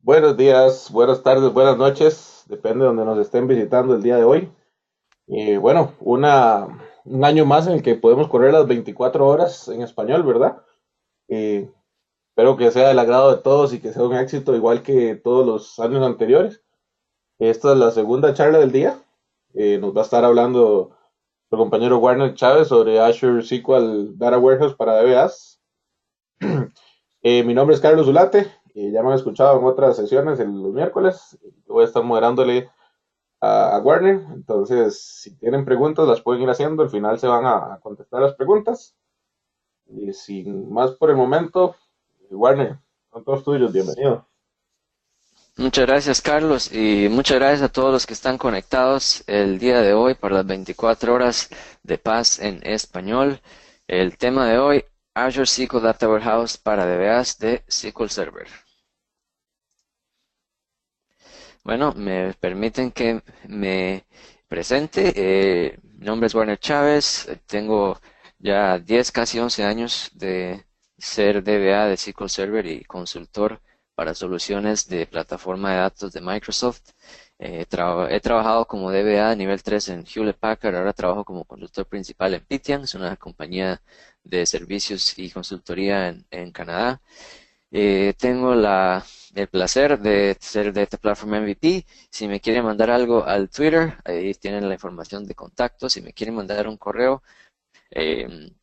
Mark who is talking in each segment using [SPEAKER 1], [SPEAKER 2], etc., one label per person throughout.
[SPEAKER 1] Buenos días, buenas tardes, buenas noches, depende de donde nos estén visitando el día de hoy. Bueno, un año más en el que podemos correr las 24 horas en español, ¿verdad? Eh, Espero que sea del agrado de todos y que sea un éxito igual que todos los años anteriores. Esta es la segunda charla del día. Nos va a estar hablando el compañero Warner Chávez sobre Azure SQL Data Warehouse para DBAs. Mi nombre es Carlos Zulate, ya me han escuchado en otras sesiones los miércoles. Voy a estar moderándole a Warner. Entonces, si tienen preguntas, las pueden ir haciendo. Al final se van a contestar las preguntas. Y sin más por el momento, Warner, son todos tuyos. Bienvenido.
[SPEAKER 2] Muchas gracias, Carlos, y muchas gracias a todos los que están conectados el día de hoy para las 24 horas de paz en español. El tema de hoy, Azure SQL Data Warehouse para DBAs de SQL Server. Bueno, me permiten que me presente. Mi nombre es Warner Chávez, tengo ya 10, casi 11 años de ser DBA de SQL Server y consultor para soluciones de plataforma de datos de Microsoft. He trabajado como DBA nivel 3 en Hewlett Packard, ahora trabajo como consultor principal en Pitian, es una compañía de servicios y consultoría en Canadá. Tengo el placer de ser Data Platform MVP. Si me quieren mandar algo al Twitter, ahí tienen la información de contacto. Si me quieren mandar un correo,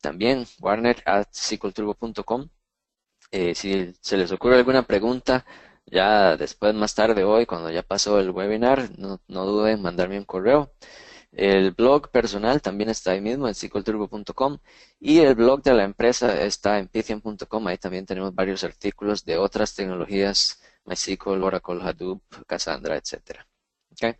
[SPEAKER 2] también warner@sqlturbo.com. Si se les ocurre alguna pregunta, ya después, más tarde hoy, cuando ya pasó el webinar, no duden en mandarme un correo. El blog personal también está ahí mismo en sqlturbo.com y el blog de la empresa está en python.com. Ahí también tenemos varios artículos de otras tecnologías, MySQL, Oracle, Hadoop, Cassandra, etcétera. ¿Ok?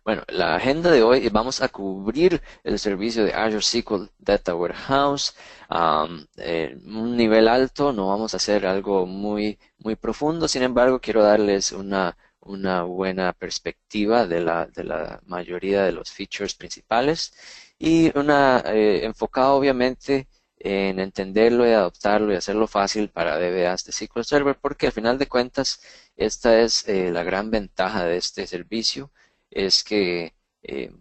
[SPEAKER 2] Bueno, la agenda de hoy vamos a cubrir el servicio de Azure SQL Data Warehouse. Un nivel alto, no vamos a hacer algo muy profundo, sin embargo, quiero darles una buena perspectiva de la mayoría de los features principales y enfocada obviamente en entenderlo y adoptarlo y hacerlo fácil para DBAs de SQL Server, porque al final de cuentas esta es la gran ventaja de este servicio, es que eh,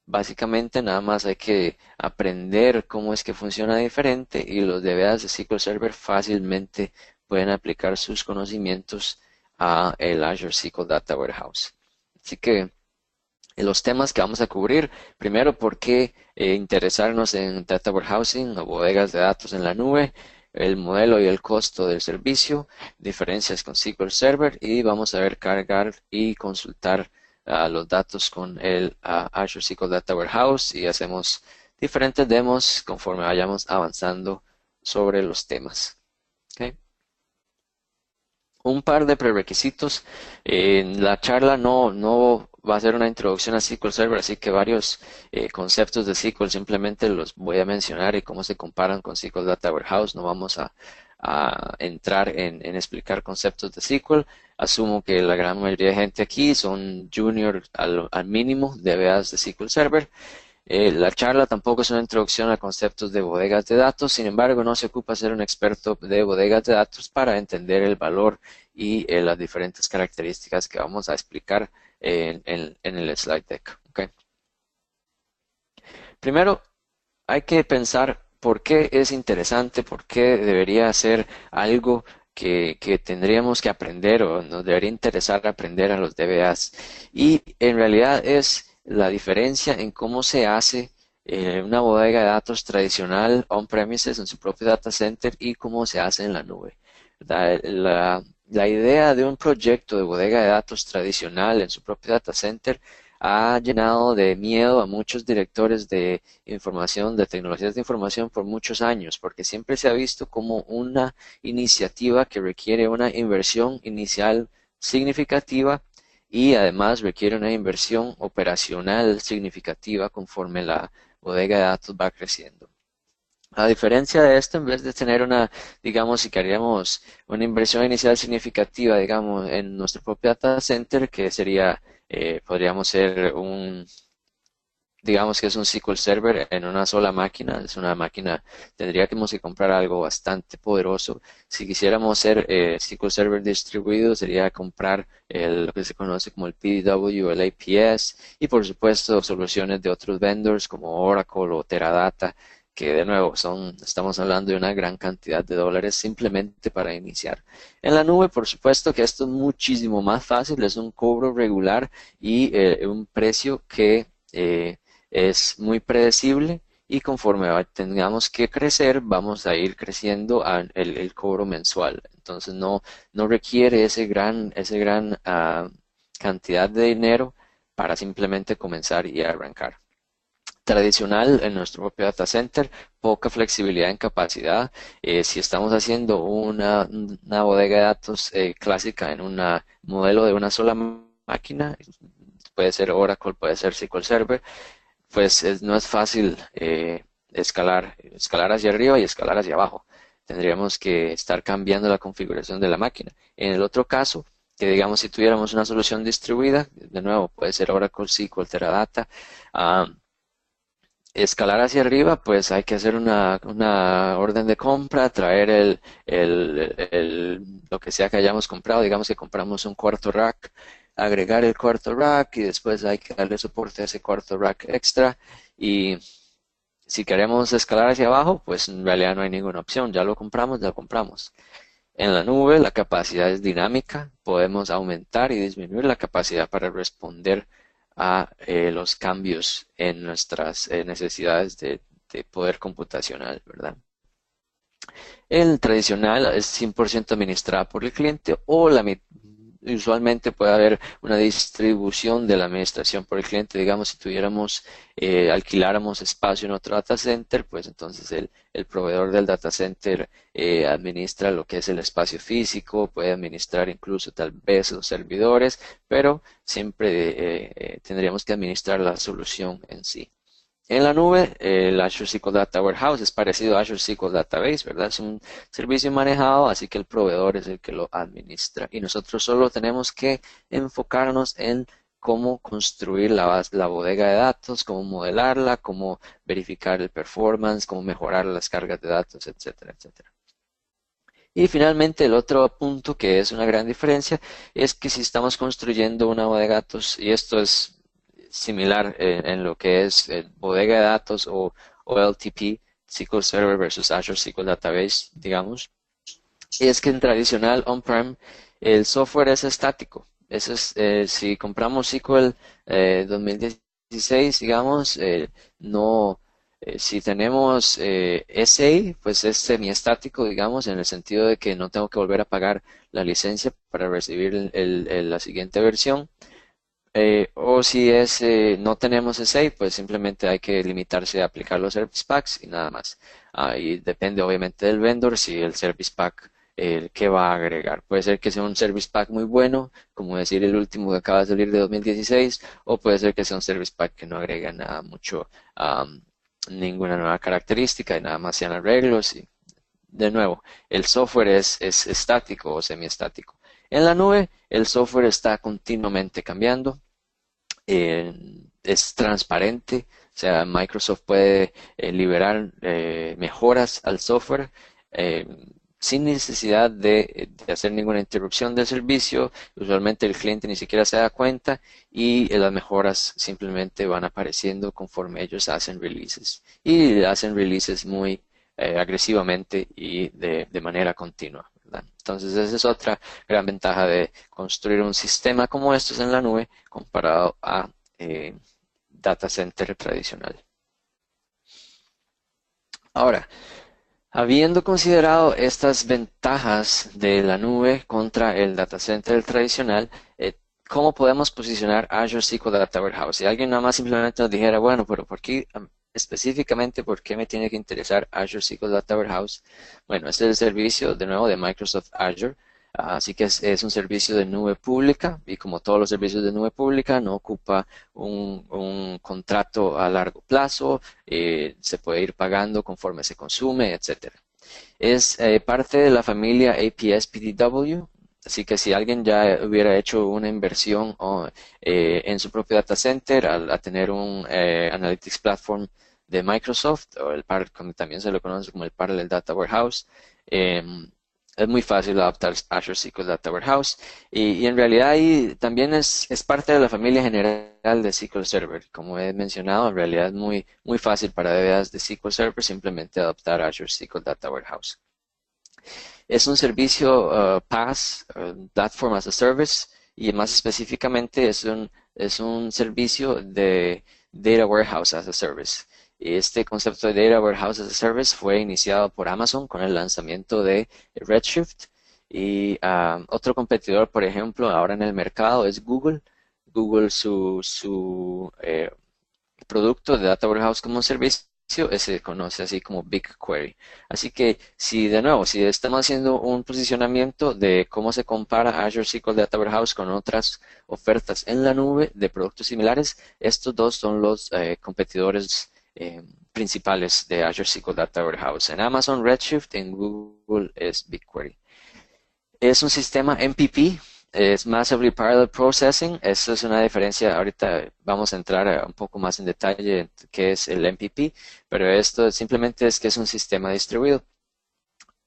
[SPEAKER 2] básicamente nada más hay que aprender cómo es que funciona diferente y los DBAs de SQL Server fácilmente pueden aplicar sus conocimientos a el Azure SQL Data Warehouse. Así que los temas que vamos a cubrir, primero, por qué interesarnos en Data Warehousing o bodegas de datos en la nube, el modelo y el costo del servicio, diferencias con SQL Server y vamos a ver cargar y consultar los datos con el Azure SQL Data Warehouse y hacemos diferentes demos conforme vayamos avanzando sobre los temas. ¿Ok? Un par de prerequisitos. En la charla no va a ser una introducción a SQL Server, así que varios conceptos de SQL simplemente los voy a mencionar y cómo se comparan con SQL Data Warehouse. No vamos a entrar en explicar conceptos de SQL. Asumo que la gran mayoría de gente aquí son junior al mínimo, DBAs de SQL Server. La charla tampoco es una introducción a conceptos de bodegas de datos, sin embargo, no se ocupa ser un experto de bodegas de datos para entender el valor y las diferentes características que vamos a explicar en el slide deck. ¿Ok? Primero, hay que pensar por qué es interesante, por qué debería ser algo que tendríamos que aprender o nos debería interesar aprender a los DBAs. Y en realidad es la diferencia en cómo se hace una bodega de datos tradicional on-premises en su propio data center y cómo se hace en la nube. La idea de un proyecto de bodega de datos tradicional en su propio data center ha llenado de miedo a muchos directores de información, de tecnologías de información por muchos años, porque siempre se ha visto como una iniciativa que requiere una inversión inicial significativa y además requiere una inversión operacional significativa conforme la bodega de datos va creciendo. A diferencia de esto, en vez de tener digamos, si queríamos una inversión inicial significativa, digamos, en nuestro propio data center, que sería, podríamos ser digamos que es un SQL Server en una sola máquina, es una máquina, tendríamos que comprar algo bastante poderoso. Si quisiéramos ser SQL Server distribuido, sería comprar lo que se conoce como el PDW, el APS, y por supuesto soluciones de otros vendors como Oracle o Teradata, que de nuevo estamos hablando de una gran cantidad de dólares simplemente para iniciar. En la nube, por supuesto que esto es muchísimo más fácil, es un cobro regular y un precio que es muy predecible y conforme tengamos que crecer, vamos a ir creciendo el cobro mensual. Entonces no requiere ese gran cantidad de dinero para simplemente comenzar y arrancar. Tradicional en nuestro propio data center, poca flexibilidad en capacidad. Si estamos haciendo una bodega de datos clásica en un modelo de una sola máquina, puede ser Oracle, puede ser SQL Server, pues no es fácil escalar hacia arriba y escalar hacia abajo. Tendríamos que estar cambiando la configuración de la máquina. En el otro caso, que digamos si tuviéramos una solución distribuida, de nuevo puede ser Oracle, SQL, Teradata, escalar hacia arriba, pues hay que hacer una orden de compra, traer lo que sea que hayamos comprado, digamos que compramos un cuarto rack, agregar el cuarto rack y después hay que darle soporte a ese cuarto rack extra y si queremos escalar hacia abajo, pues en realidad no hay ninguna opción, ya lo compramos, ya lo compramos. En la nube la capacidad es dinámica, podemos aumentar y disminuir la capacidad para responder a los cambios en nuestras necesidades de poder computacional, ¿verdad? El tradicional es 100% administrada por el cliente o usualmente puede haber una distribución de la administración por el cliente. Digamos, si alquiláramos espacio en otro data center, pues entonces el proveedor del data center administra lo que es el espacio físico, puede administrar incluso tal vez los servidores, pero siempre tendríamos que administrar la solución en sí. En la nube, el Azure SQL Data Warehouse es parecido a Azure SQL Database, ¿verdad? Es un servicio manejado, así que el proveedor es el que lo administra. Y nosotros solo tenemos que enfocarnos en cómo construir la bodega de datos, cómo modelarla, cómo verificar el performance, cómo mejorar las cargas de datos, etcétera, etcétera. Y finalmente el otro punto que es una gran diferencia es que si estamos construyendo una bodega de datos, y esto es similar en lo que es bodega de datos o OLTP, SQL Server versus Azure SQL Database, digamos, es que en tradicional on-prem el software es estático. Eso es, si compramos SQL 2016, digamos, no, si tenemos SA, pues es semiestático, digamos, en el sentido de que no tengo que volver a pagar la licencia para recibir la siguiente versión. O si no tenemos ese, pues simplemente hay que limitarse a aplicar los service packs y nada más. Y depende obviamente del vendor si el service pack que va a agregar. Puede ser que sea un service pack muy bueno, como decir el último que acaba de salir de 2016, o puede ser que sea un service pack que no agrega nada mucho, ninguna nueva característica y nada más sean arreglos. Y de nuevo, el software es estático o semiestático. En la nube, el software está continuamente cambiando. Es transparente, o sea, Microsoft puede liberar mejoras al software sin necesidad de hacer ninguna interrupción del servicio. Usualmente el cliente ni siquiera se da cuenta y las mejoras simplemente van apareciendo conforme ellos hacen releases. Y hacen releases muy agresivamente y de manera continua, ¿verdad? Entonces esa es otra gran ventaja de construir un sistema como estos en la nube comparado a data center tradicional. Ahora, habiendo considerado estas ventajas de la nube contra el data center tradicional, ¿cómo podemos posicionar Azure SQL Data Warehouse? Si alguien nada más simplemente nos dijera, bueno, pero ¿por qué específicamente por qué me tiene que interesar Azure SQL Data Warehouse? Bueno, este es el servicio de nuevo de Microsoft Azure. Así que es un servicio de nube pública y como todos los servicios de nube pública no ocupa un contrato a largo plazo, se puede ir pagando conforme se consume, etcétera. Es parte de la familia APS PDW. Así que si alguien ya hubiera hecho una inversión en su propio data center a tener un Analytics Platform de Microsoft, o como también se lo conoce como el Parallel Data Warehouse, es muy fácil adaptar Azure SQL Data Warehouse y en realidad ahí también es parte de la familia general de SQL Server. Como he mencionado, en realidad es muy fácil para DBAs de SQL Server simplemente adaptar Azure SQL Data Warehouse. Es un servicio PaaS, Platform as a Service, y más específicamente es un servicio de Data Warehouse as a Service. Este concepto de Data Warehouse as a Service fue iniciado por Amazon con el lanzamiento de Redshift y otro competidor, por ejemplo, ahora en el mercado es Google. Google, su producto de Data Warehouse como un servicio se conoce así como BigQuery. Así que si de nuevo, si estamos haciendo un posicionamiento de cómo se compara Azure SQL Data Warehouse con otras ofertas en la nube de productos similares, estos dos son los competidores principales de Azure SQL Data Warehouse. En Amazon Redshift, en Google es BigQuery. Es un sistema MPP, es Massively Parallel Processing. Eso es una diferencia. Ahorita vamos a entrar un poco más en detalle en qué es el MPP, pero esto simplemente es que es un sistema distribuido,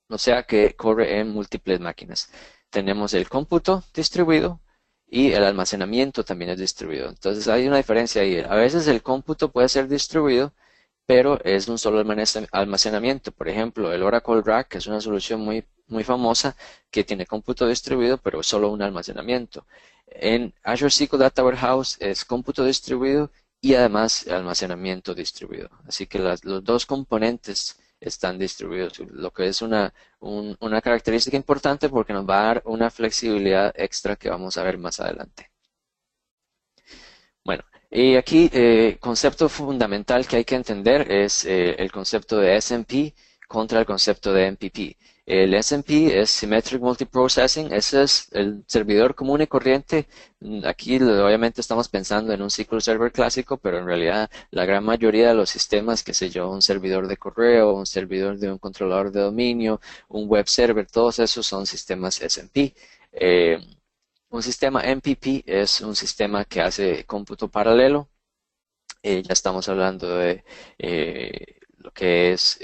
[SPEAKER 2] o sea que corre en múltiples máquinas. Tenemos el cómputo distribuido y el almacenamiento también es distribuido. Entonces hay una diferencia ahí. A veces el cómputo puede ser distribuido, pero es un solo almacenamiento. Por ejemplo, el Oracle RAC es una solución muy famosa que tiene cómputo distribuido, pero solo un almacenamiento. En Azure SQL Data Warehouse es cómputo distribuido y además almacenamiento distribuido. Así que los dos componentes están distribuidos, lo que es una característica importante porque nos va a dar una flexibilidad extra que vamos a ver más adelante. Bueno, y aquí concepto fundamental que hay que entender es el concepto de SMP contra el concepto de MPP. El SMP es Symmetric Multiprocessing, ese es el servidor común y corriente. Aquí obviamente estamos pensando en un SQL Server clásico, pero en realidad la gran mayoría de los sistemas, qué sé yo, un servidor de correo, un servidor de un controlador de dominio, un web server, todos esos son sistemas SMP. Un sistema MPP es un sistema que hace cómputo paralelo. Ya estamos hablando de lo que es,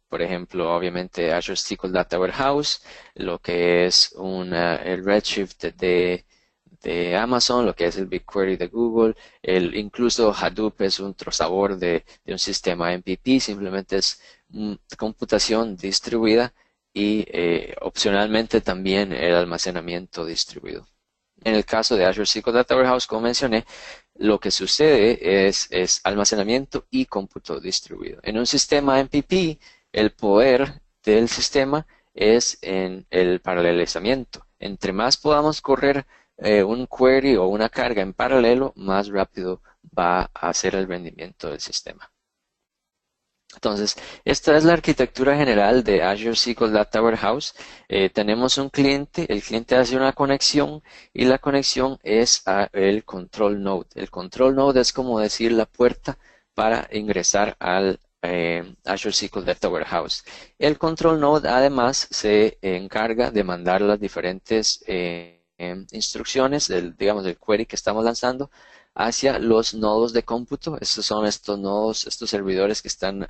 [SPEAKER 2] por ejemplo, obviamente Azure SQL Data Warehouse, lo que es el Redshift de Amazon, lo que es el BigQuery de Google, incluso Hadoop es un sabor de un sistema MPP, simplemente es computación distribuida y opcionalmente también el almacenamiento distribuido. En el caso de Azure SQL Data Warehouse, como mencioné, lo que sucede es almacenamiento y cómputo distribuido. En un sistema MPP, el poder del sistema es en el paralelizamiento. Entre más podamos correr un query o una carga en paralelo, más rápido va a ser el rendimiento del sistema. Entonces, esta es la arquitectura general de Azure SQL Data Warehouse. Tenemos un cliente, el cliente hace una conexión y la conexión es a el control node. El control node es como decir la puerta para ingresar al Azure SQL Data Warehouse. El control node además se encarga de mandar las diferentes instrucciones digamos, del query que estamos lanzando hacia los nodos de cómputo. Estos son estos nodos, estos servidores que están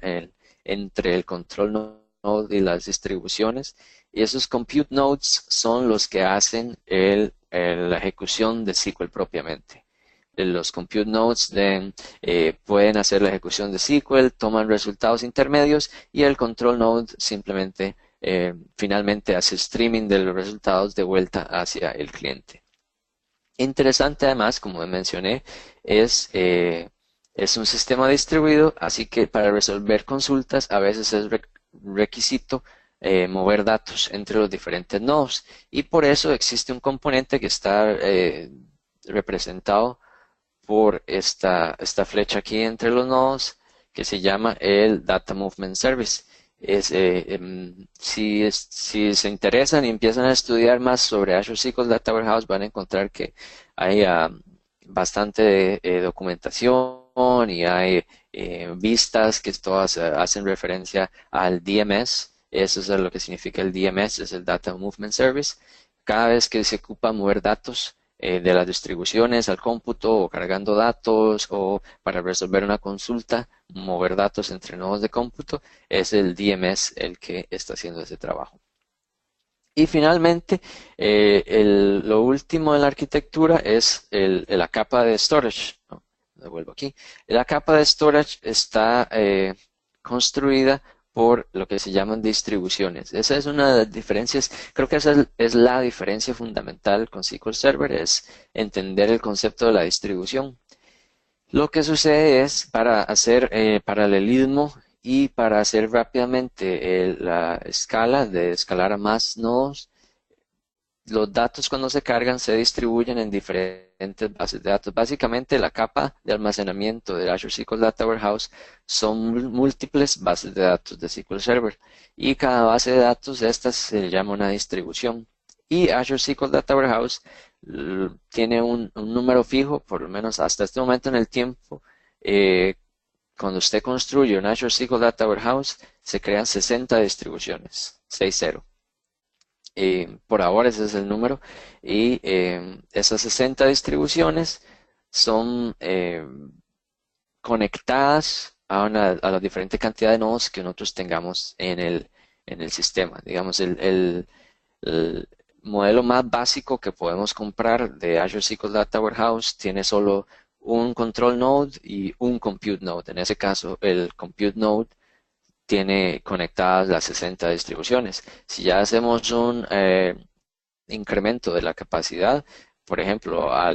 [SPEAKER 2] entre el control node y las distribuciones. Y esos compute nodes son los que hacen la ejecución de SQL propiamente. Los compute nodes pueden hacer la ejecución de SQL, toman resultados intermedios y el control node simplemente finalmente hace streaming de los resultados de vuelta hacia el cliente. Interesante además, como mencioné, es un sistema distribuido, así que para resolver consultas a veces es requisito mover datos entre los diferentes nodos y por eso existe un componente que está representado por esta flecha aquí entre los nodos que se llama el Data Movement Service. Si se interesan y empiezan a estudiar más sobre Azure SQL Data Warehouse, van a encontrar que hay bastante documentación y hay vistas que todas hacen referencia al DMS. Eso es lo que significa el DMS, es el Data Movement Service. cada vez que se ocupa mover datos de las distribuciones al cómputo o cargando datos o para resolver una consulta, mover datos entre nodos de cómputo, es el DMS el que está haciendo ese trabajo. Y finalmente, lo último en la arquitectura es la capa de storage. ¿No? Devuelvo aquí. La capa de storage está construida por lo que se llaman distribuciones. Esa es una de las diferencias, creo que esa es la diferencia fundamental con SQL Server, es entender el concepto de la distribución. Lo que sucede es, para hacer paralelismo y para hacer rápidamente la escala, de escalar a más nodos, los datos cuando se cargan se distribuyen en diferentes bases de datos. Básicamente la capa de almacenamiento de Azure SQL Data Warehouse son múltiples bases de datos de SQL Server y cada base de datos de estas se llama una distribución. Y Azure SQL Data Warehouse tiene un número fijo, por lo menos hasta este momento en el tiempo. Cuando usted construye un Azure SQL Data Warehouse, se crean 60 distribuciones, 60. Por ahora ese es el número. Y esas 60 distribuciones son conectadas a la diferente cantidad de nodos que nosotros tengamos en el sistema. Digamos, el modelo más básico que podemos comprar de Azure SQL Data Warehouse tiene solo un control node y un compute node. En ese caso, el compute node tiene conectadas las 60 distribuciones. Si ya hacemos un incremento de la capacidad, por ejemplo, a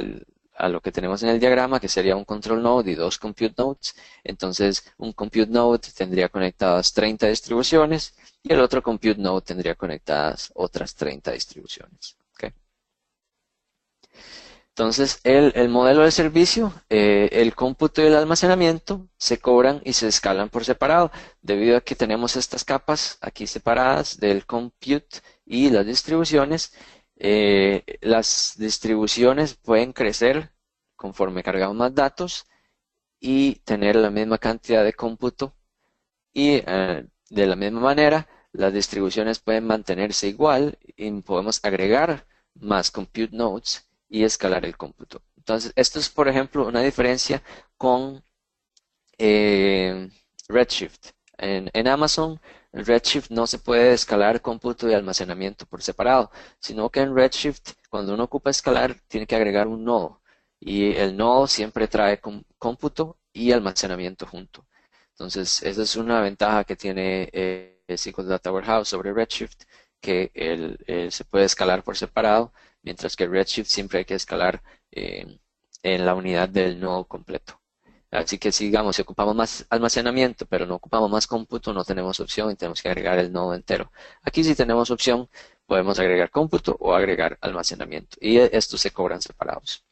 [SPEAKER 2] lo que tenemos en el diagrama, que sería un control node y dos compute nodes, entonces un compute node tendría conectadas 30 distribuciones y el otro compute node tendría conectadas otras 30 distribuciones. ¿Okay? Entonces, el modelo de servicio, el cómputo y el almacenamiento se cobran y se escalan por separado, debido a que tenemos estas capas aquí separadas del compute y las distribuciones. Las distribuciones pueden crecer conforme cargamos más datos y tener la misma cantidad de cómputo y de la misma manera las distribuciones pueden mantenerse igual y podemos agregar más compute nodes y escalar el cómputo. Entonces, esto es, por ejemplo, una diferencia con Redshift. En Amazon, en Redshift no se puede escalar cómputo y almacenamiento por separado, sino que en Redshift, cuando uno ocupa escalar, tiene que agregar un nodo. Y el nodo siempre trae cómputo y almacenamiento junto. Entonces, esa es una ventaja que tiene SQL Data Warehouse sobre Redshift, que se puede escalar por separado, mientras que Redshift siempre hay que escalar en la unidad del nodo completo. Así que si, digamos, si ocupamos más almacenamiento, pero no ocupamos más cómputo, no tenemos opción y tenemos que agregar el nodo entero. Aquí sí tenemos opción, podemos agregar cómputo o agregar almacenamiento. Y estos se cobran separados.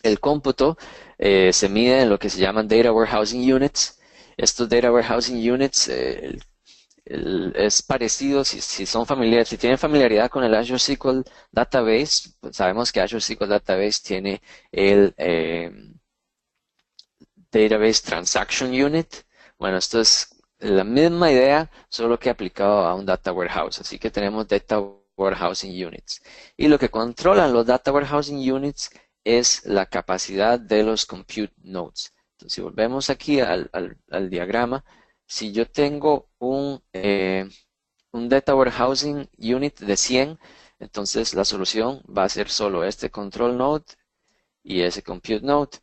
[SPEAKER 2] El cómputo se mide en lo que se llaman Data Warehousing Units. Estos Data Warehousing Units es parecido, si son familiares, si tienen familiaridad con el Azure SQL Database, pues sabemos que Azure SQL Database tiene el Database Transaction Unit. Bueno, esto es la misma idea, solo que aplicado a un Data Warehouse. Así que tenemos Data Warehousing Units. Y lo que controlan los Data Warehousing Units es la capacidad de los Compute Nodes. Entonces, si volvemos aquí al diagrama, si yo tengo un Data Warehousing Unit de 100, entonces la solución va a ser solo este Control Node y ese Compute Node.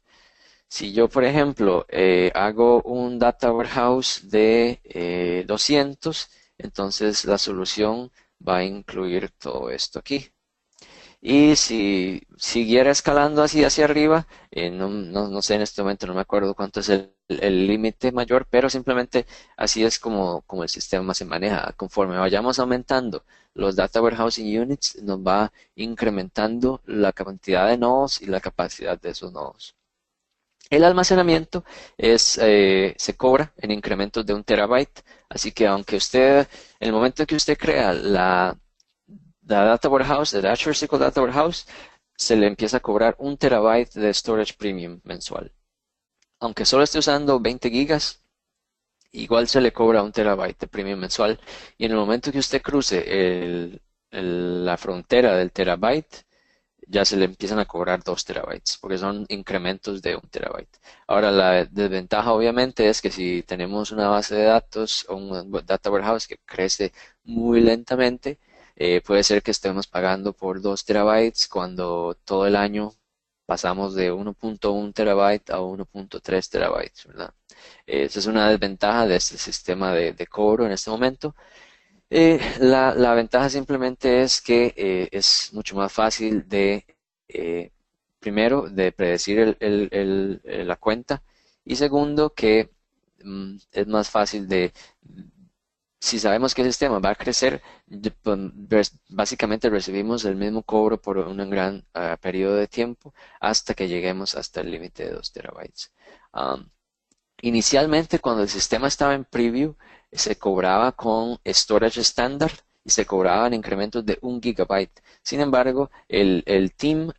[SPEAKER 2] Si yo, por ejemplo, hago un Data Warehouse de 200, entonces la solución va a incluir todo esto aquí. Y si siguiera escalando así hacia arriba, no sé en este momento, no me acuerdo cuánto es el límite mayor, pero simplemente así es como el sistema se maneja. Conforme vayamos aumentando los Data Warehousing Units, nos va incrementando la cantidad de nodos y la capacidad de esos nodos. El almacenamiento se cobra en incrementos de 1 terabyte, así que aunque en el momento en que usted crea la Data Warehouse, el Azure SQL Data Warehouse, se le empieza a cobrar 1 terabyte de storage premium mensual. Aunque solo esté usando 20 gigas, igual se le cobra 1 terabyte de premium mensual. Y en el momento que usted cruce la frontera del terabyte, ya se le empiezan a cobrar 2 terabytes, porque son incrementos de 1 terabyte. Ahora, la desventaja obviamente es que si tenemos una base de datos o un data warehouse que crece muy lentamente, puede ser que estemos pagando por 2 terabytes cuando todo el año pasamos de 1.1 terabyte a 1.3 terabytes, ¿verdad? Esa es una desventaja de este sistema de cobro en este momento. La ventaja simplemente es que es mucho más fácil eh, primero, de predecir la cuenta, y segundo, que es más fácil si sabemos que el sistema va a crecer, básicamente recibimos el mismo cobro por un gran periodo de tiempo hasta que lleguemos hasta el límite de 2 terabytes. Um, Inicialmente, cuando el sistema estaba en preview, se cobraba con storage estándar y se cobraban incrementos de 1 gigabyte. Sin embargo, el team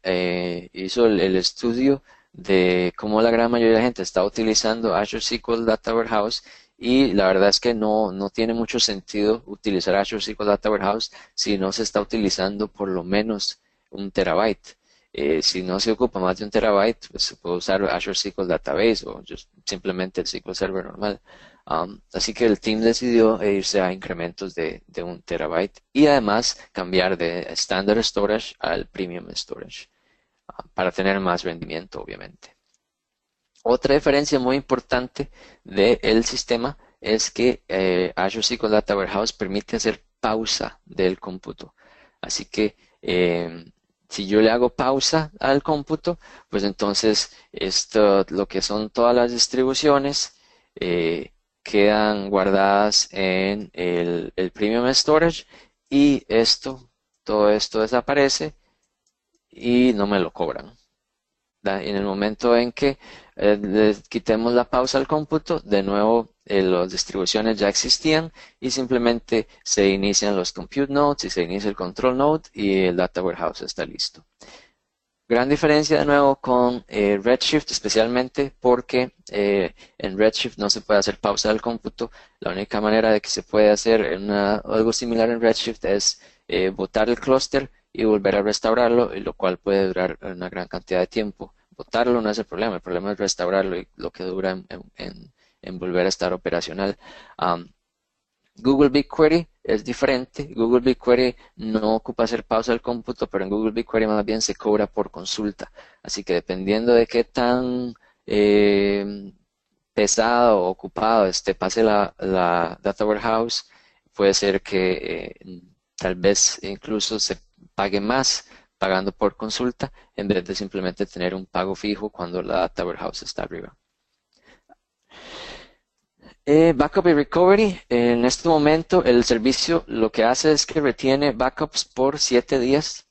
[SPEAKER 2] hizo el estudio de cómo la gran mayoría de la gente está utilizando Azure SQL Data Warehouse, y la verdad es que no tiene mucho sentido utilizar Azure SQL Data Warehouse si no se está utilizando por lo menos 1 terabyte. Si no se ocupa más de 1 terabyte, pues se puede usar Azure SQL Database o simplemente el SQL Server normal. Así que el team decidió irse a incrementos de 1 terabyte y además cambiar de Standard Storage al Premium Storage, para tener más rendimiento, obviamente. Otra diferencia muy importante del sistema es que Azure SQL Data Warehouse permite hacer pausa del cómputo. Así que si yo le hago pausa al cómputo, pues entonces lo que son todas las distribuciones quedan guardadas en el Premium Storage, y todo esto desaparece y no me lo cobran. En el momento en que le quitemos la pausa al cómputo, de nuevo las distribuciones ya existían y simplemente se inician los compute nodes y se inicia el control node y el data warehouse está listo. Gran diferencia de nuevo con Redshift, especialmente porque en Redshift no se puede hacer pausa del cómputo. La única manera de que se puede hacer algo similar en Redshift es botar el clúster y volver a restaurarlo, y lo cual puede durar una gran cantidad de tiempo. Botarlo no es el problema es restaurarlo y lo que dura en volver a estar operacional. Google BigQuery es diferente. Google BigQuery no ocupa hacer pausa del cómputo, pero en Google BigQuery más bien se cobra por consulta. Así que dependiendo de qué tan pesado o ocupado pase la Data Warehouse, puede ser que tal vez incluso se pague más pagando por consulta en vez de simplemente tener un pago fijo cuando la Data Warehouse está arriba. Backup y recovery. En este momento el servicio lo que hace es que retiene backups por 7 días,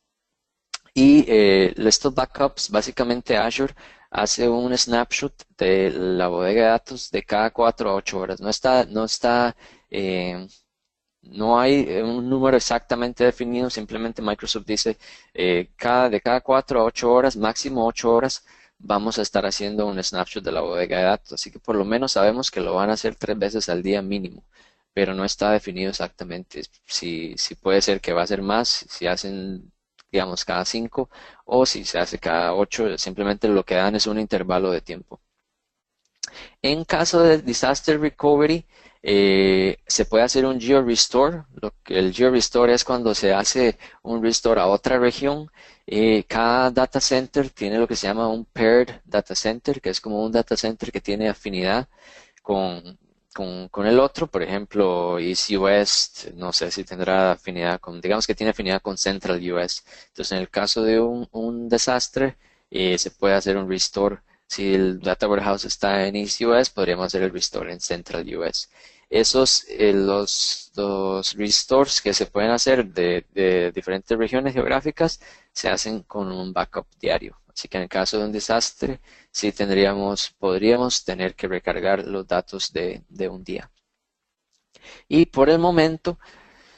[SPEAKER 2] y estos backups básicamente Azure hace un snapshot de la bodega de datos de cada 4 a 8 horas. No hay un número exactamente definido, simplemente Microsoft dice de cada 4 a 8 horas, máximo 8 horas, vamos a estar haciendo un snapshot de la bodega de datos. Así que por lo menos sabemos que lo van a hacer 3 veces al día mínimo, pero no está definido exactamente si puede ser que va a ser más, si hacen, digamos, cada 5 o si se hace cada 8. Simplemente lo que dan es un intervalo de tiempo. En caso de disaster recovery, se puede hacer un geo-restore. El geo-restore es cuando se hace un restore a otra región. Cada data center tiene lo que se llama un paired data center, que es como un data center que tiene afinidad con el otro. Por ejemplo, East US, no sé si tendrá afinidad digamos que tiene afinidad con Central US. Entonces, en el caso de un desastre, se puede hacer un restore. Si el Data Warehouse está en East US, podríamos hacer el restore en Central US. Los restores que se pueden hacer de diferentes regiones geográficas se hacen con un backup diario. Así que en el caso de un desastre, sí podríamos tener que recargar los datos de un día. Y por el momento,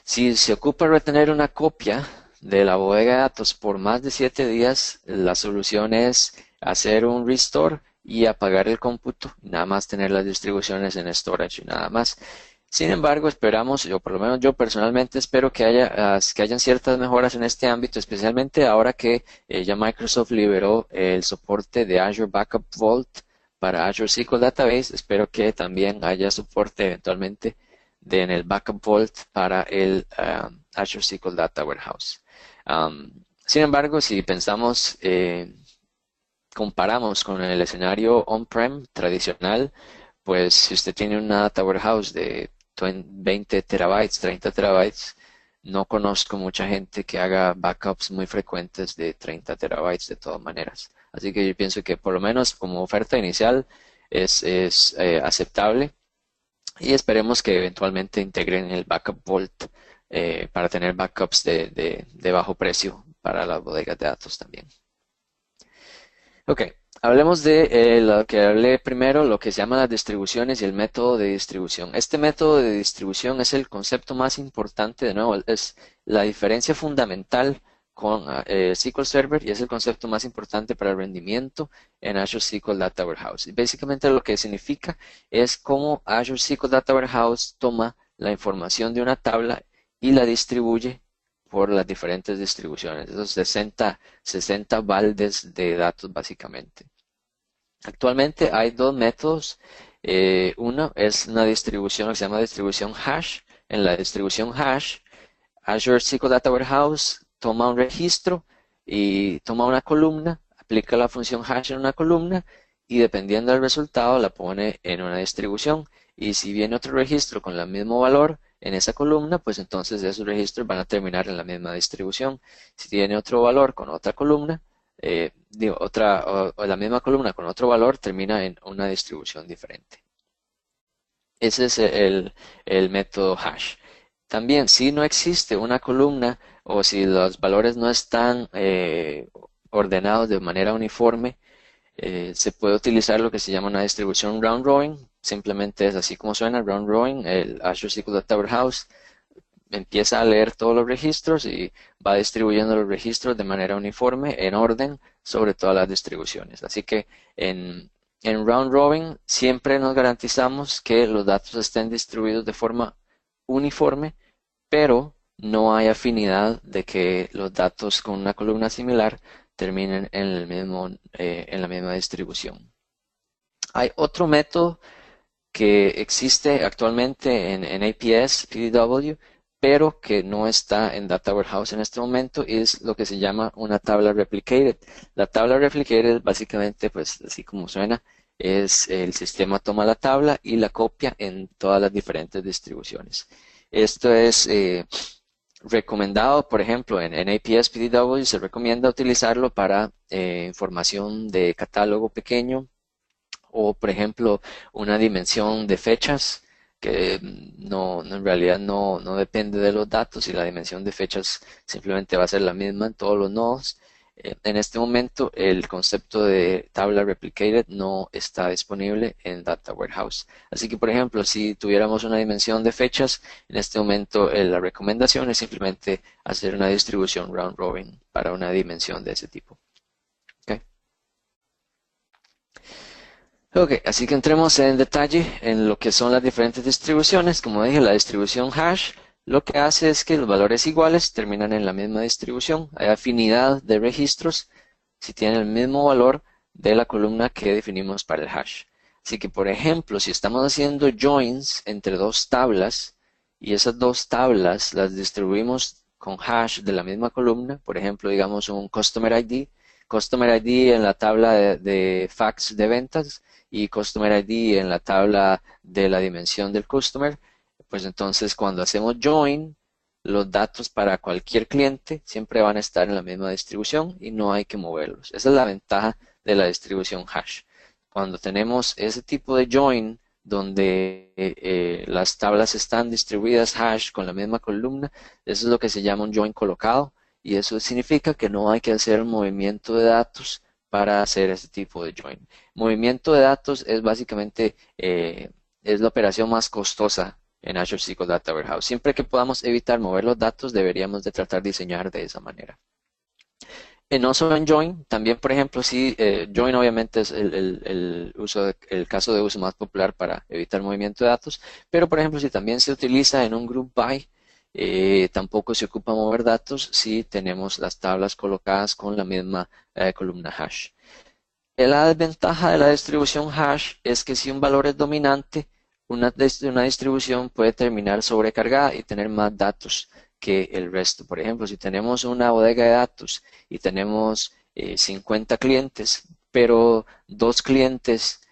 [SPEAKER 2] si se ocupa retener una copia de la bodega de datos por más de 7 días, la solución es hacer un restore y apagar el cómputo, y nada más tener las distribuciones en storage y nada más. Sin embargo, esperamos, o por lo menos yo personalmente espero que que hayan ciertas mejoras en este ámbito, especialmente ahora que ya Microsoft liberó el soporte de Azure Backup Vault para Azure SQL Database. Espero que también haya soporte eventualmente en el Backup Vault para el Azure SQL Data Warehouse. Sin embargo, si pensamos, comparamos con el escenario on-prem tradicional, pues si usted tiene una data warehouse de 20 terabytes, 30 terabytes, no conozco mucha gente que haga backups muy frecuentes de 30 terabytes de todas maneras. Así que yo pienso que por lo menos como oferta inicial es aceptable y esperemos que eventualmente integren el Backup Vault para tener backups de bajo precio para las bodegas de datos también. Ok, hablemos de lo que hablé primero, lo que se llama las distribuciones y el método de distribución. Este método de distribución es el concepto más importante, de nuevo, es la diferencia fundamental con SQL Server y es el concepto más importante para el rendimiento en Azure SQL Data Warehouse. Y básicamente lo que significa es cómo Azure SQL Data Warehouse toma la información de una tabla y la distribuye por las diferentes distribuciones, esos 60 baldes de datos básicamente. Actualmente hay dos métodos. Uno es una distribución que se llama distribución hash. En la distribución hash, Azure SQL Data Warehouse toma un registro y toma una columna, aplica la función hash en una columna y dependiendo del resultado la pone en una distribución. Y si viene otro registro con el mismo valor en esa columna, pues entonces esos registros van a terminar en la misma distribución. Si tiene otro valor con otra columna, o la misma columna con otro valor, termina en una distribución diferente. Ese es el método hash. También, si no existe una columna o si los valores no están ordenados de manera uniforme, se puede utilizar lo que se llama una distribución round robin. Simplemente es así como suena, round robin. El Azure SQL Data Warehouse empieza a leer todos los registros y va distribuyendo los registros de manera uniforme, en orden, sobre todas las distribuciones. Así que en round robin siempre nos garantizamos que los datos estén distribuidos de forma uniforme, pero no hay afinidad de que los datos con una columna similar terminen en la misma distribución. Hay otro método que existe actualmente en APS, PDW, pero que no está en Data Warehouse en este momento, es lo que se llama una tabla replicated. La tabla replicated básicamente, pues así como suena, es el sistema toma la tabla y la copia en todas las diferentes distribuciones. Esto es recomendado, por ejemplo, en APS PDW se recomienda utilizarlo para información de catálogo pequeño o, por ejemplo, una dimensión de fechas que en realidad no depende de los datos y la dimensión de fechas simplemente va a ser la misma en todos los nodos. En este momento el concepto de tabla replicated no está disponible en Data Warehouse. Así que, por ejemplo, si tuviéramos una dimensión de fechas, en este momento la recomendación es simplemente hacer una distribución round robin para una dimensión de ese tipo. ¿Okay? Ok, así que entremos en detalle en lo que son las diferentes distribuciones. Como dije, la distribución hash lo que hace es que los valores iguales terminan en la misma distribución. Hay afinidad de registros si tienen el mismo valor de la columna que definimos para el hash. Así que, por ejemplo, si estamos haciendo joins entre dos tablas y esas dos tablas las distribuimos con hash de la misma columna, por ejemplo, digamos un Customer ID en la tabla de fax de ventas y Customer ID en la tabla de la dimensión del customer, pues entonces cuando hacemos join, los datos para cualquier cliente siempre van a estar en la misma distribución y no hay que moverlos. Esa es la ventaja de la distribución hash. Cuando tenemos ese tipo de join donde las tablas están distribuidas hash con la misma columna, eso es lo que se llama un join colocado y eso significa que no hay que hacer movimiento de datos para hacer ese tipo de join. Movimiento de datos es básicamente es la operación más costosa en Azure SQL Data Warehouse. Siempre que podamos evitar mover los datos, deberíamos de tratar de diseñar de esa manera. No solo en Join, también por ejemplo, sí, Join obviamente es el caso de uso más popular para evitar movimiento de datos, pero por ejemplo si también se utiliza en un group by, tampoco se ocupa mover datos si tenemos las tablas colocadas con la misma columna hash. La desventaja de la distribución hash es que si un valor es dominante, una distribución puede terminar sobrecargada y tener más datos que el resto. Por ejemplo, si tenemos una bodega de datos y tenemos 50 clientes, pero dos clientes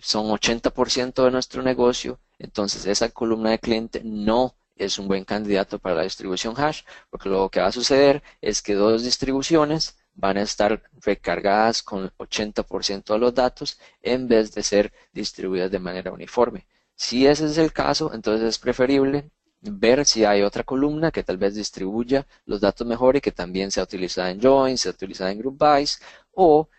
[SPEAKER 2] son 80% de nuestro negocio, entonces esa columna de cliente no es un buen candidato para la distribución hash, porque lo que va a suceder es que dos distribuciones van a estar recargadas con 80% de los datos en vez de ser distribuidas de manera uniforme. Si ese es el caso, entonces es preferible ver si hay otra columna que tal vez distribuya los datos mejor y que también sea utilizada en joins, sea utilizada en group bys, o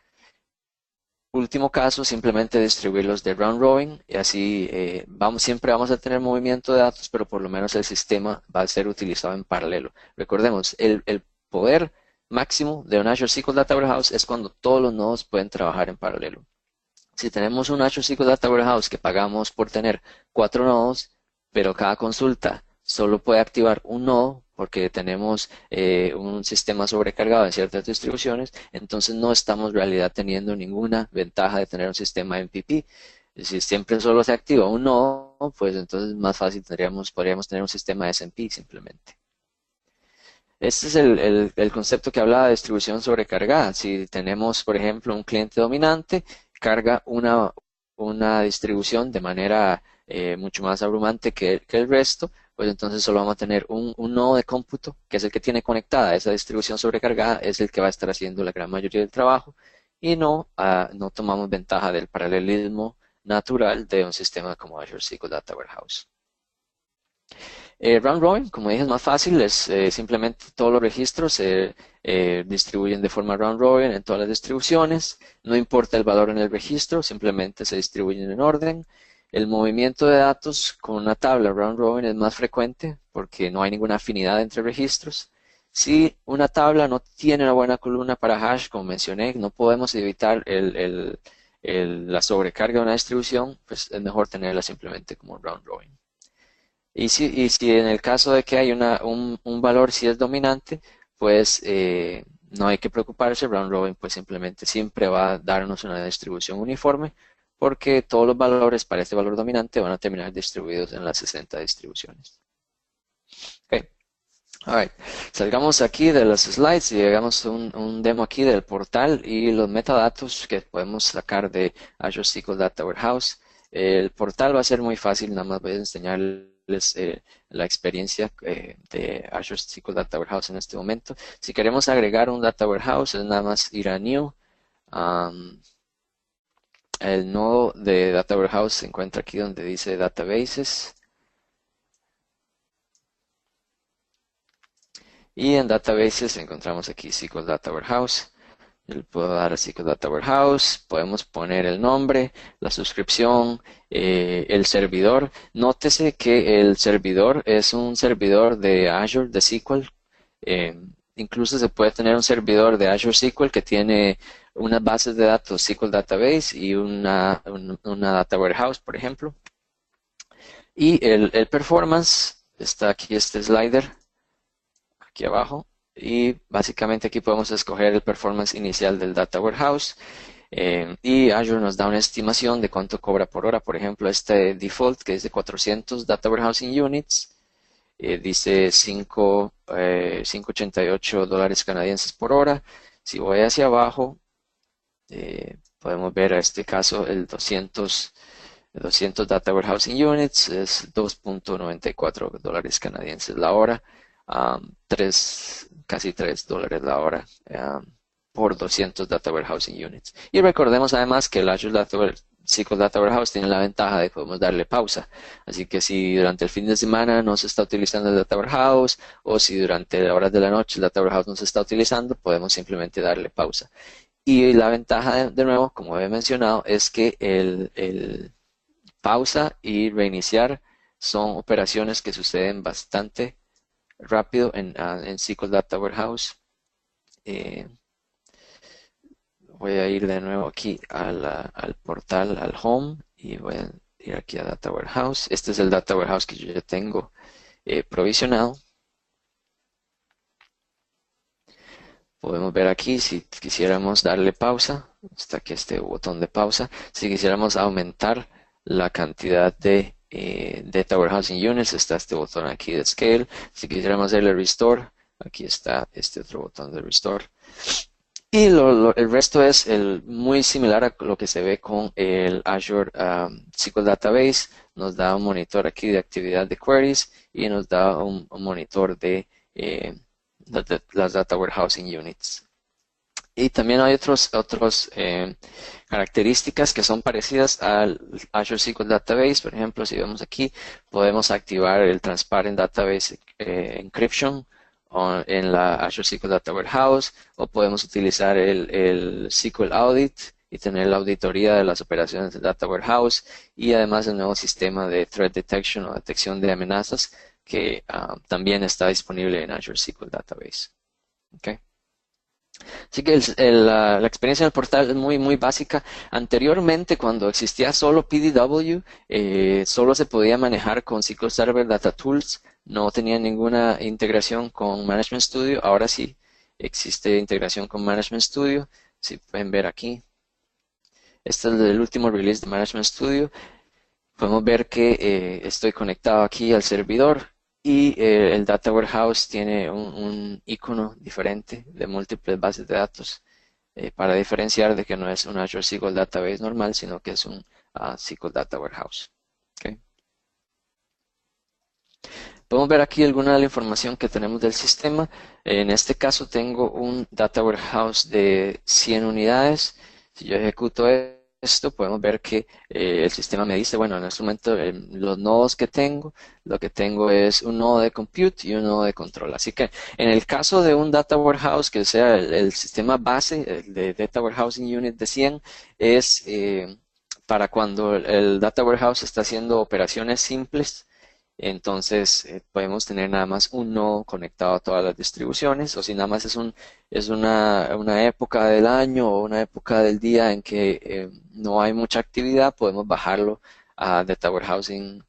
[SPEAKER 2] último caso, simplemente distribuirlos de round robin y así siempre vamos a tener movimiento de datos, pero por lo menos el sistema va a ser utilizado en paralelo. Recordemos, el poder máximo de un Azure SQL Data Warehouse es cuando todos los nodos pueden trabajar en paralelo. Si tenemos un Azure SQL Data Warehouse que pagamos por tener 4 nodos, pero cada consulta solo puede activar un nodo porque tenemos un sistema sobrecargado de ciertas distribuciones, entonces no estamos en realidad teniendo ninguna ventaja de tener un sistema MPP. Si siempre solo se activa un nodo, pues entonces más fácil podríamos tener un sistema SMP simplemente. Este es el concepto que hablaba de distribución sobrecargada. Si tenemos, por ejemplo, un cliente dominante, carga una distribución de manera mucho más abrumante que el resto, pues entonces solo vamos a tener un nodo de cómputo, que es el que tiene conectada esa distribución sobrecargada, es el que va a estar haciendo la gran mayoría del trabajo, y no tomamos ventaja del paralelismo natural de un sistema como Azure SQL Data Warehouse. Round robin, como dije, es más fácil, es simplemente todos los registros se distribuyen de forma round robin en todas las distribuciones, no importa el valor en el registro, simplemente se distribuyen en orden. El movimiento de datos con una tabla round robin es más frecuente porque no hay ninguna afinidad entre registros. Si una tabla no tiene una buena columna para hash, como mencioné, no podemos evitar la sobrecarga de una distribución, pues es mejor tenerla simplemente como round robin. Y si en el caso de que hay un valor si es dominante, pues no hay que preocuparse, round robin pues simplemente siempre va a darnos una distribución uniforme porque todos los valores para este valor dominante van a terminar distribuidos en las 60 distribuciones. Okay. Alright. Salgamos aquí de los slides y hagamos un demo aquí del portal y los metadatos que podemos sacar de Azure SQL Data Warehouse. El portal va a ser muy fácil, nada más voy a enseñarles la experiencia de Azure SQL Data Warehouse en este momento. Si queremos agregar un Data Warehouse, es nada más ir a New. El nodo de Data Warehouse se encuentra aquí donde dice Databases. Y en Databases encontramos aquí SQL Data Warehouse. Yo le puedo dar a SQL Data Warehouse, podemos poner el nombre, la suscripción, el servidor. Nótese que el servidor es un servidor de Azure de SQL. Incluso se puede tener un servidor de Azure SQL que tiene unas bases de datos SQL Database y una Data Warehouse, por ejemplo. Y el performance, está aquí este slider, aquí abajo. Y básicamente aquí podemos escoger el performance inicial del Data Warehouse. Y Azure nos da una estimación de cuánto cobra por hora. Por ejemplo, este default que es de 400 Data Warehousing Units, dice 5.88 dólares canadienses por hora. Si voy hacia abajo, podemos ver a este caso el 200 Data Warehousing Units es 2.94 dólares canadienses la hora. Casi 3 dólares la hora por 200 Data Warehousing Units. Y recordemos además que el Azure SQL Data Warehouse tiene la ventaja de que podemos darle pausa. Así que si durante el fin de semana no se está utilizando el Data Warehouse o si durante las horas de la noche el Data Warehouse no se está utilizando, podemos simplemente darle pausa. Y la ventaja, de nuevo, como había mencionado, es que el pausa y reiniciar son operaciones que suceden bastante rápido en SQL Data Warehouse. voy a ir de nuevo aquí al portal, al home, y voy a ir aquí a Data Warehouse. Este es el Data Warehouse que yo ya tengo provisionado. Podemos ver aquí si quisiéramos darle pausa, está aquí este botón de pausa. Si quisiéramos aumentar la cantidad de Data Warehousing Units, está este botón aquí de Scale. Si quisiéramos hacerle Restore, aquí está este otro botón de Restore. Y el resto es muy similar a lo que se ve con el Azure SQL Database. Nos da un monitor aquí de actividad de queries y nos da un monitor de las Data Warehousing Units. Y también hay otros características que son parecidas al Azure SQL Database. Por ejemplo, si vemos aquí, podemos activar el Transparent Database Encryption en la Azure SQL Data Warehouse, o podemos utilizar el SQL Audit y tener la auditoría de las operaciones de Data Warehouse, y además el nuevo sistema de Threat Detection o detección de amenazas que también está disponible en Azure SQL Database. Okay. Así que la experiencia en el portal es muy básica. Anteriormente, cuando existía solo PDW, solo se podía manejar con SQL Server Data Tools, no tenía ninguna integración con Management Studio. Ahora sí existe integración con Management Studio. Si pueden ver aquí, este es el último release de Management Studio. Podemos ver que estoy conectado aquí al servidor y el Data Warehouse tiene un icono diferente de múltiples bases de datos para diferenciar de que no es un Azure SQL Database normal, sino que es un SQL Data Warehouse. Okay. Podemos ver aquí alguna de la información que tenemos del sistema. En este caso tengo un Data Warehouse de 100 unidades. Si yo ejecuto esto, podemos ver que el sistema me dice, bueno, en este momento los nodos que tengo, lo que tengo es un nodo de compute y un nodo de control. Así que en el caso de un Data Warehouse que sea el sistema base, el de Data Warehousing Unit de 100, es para cuando el Data Warehouse está haciendo operaciones simples. Entonces podemos tener nada más un nodo conectado a todas las distribuciones, o si nada más es una época del año o una época del día en que no hay mucha actividad, podemos bajarlo a Data Warehousing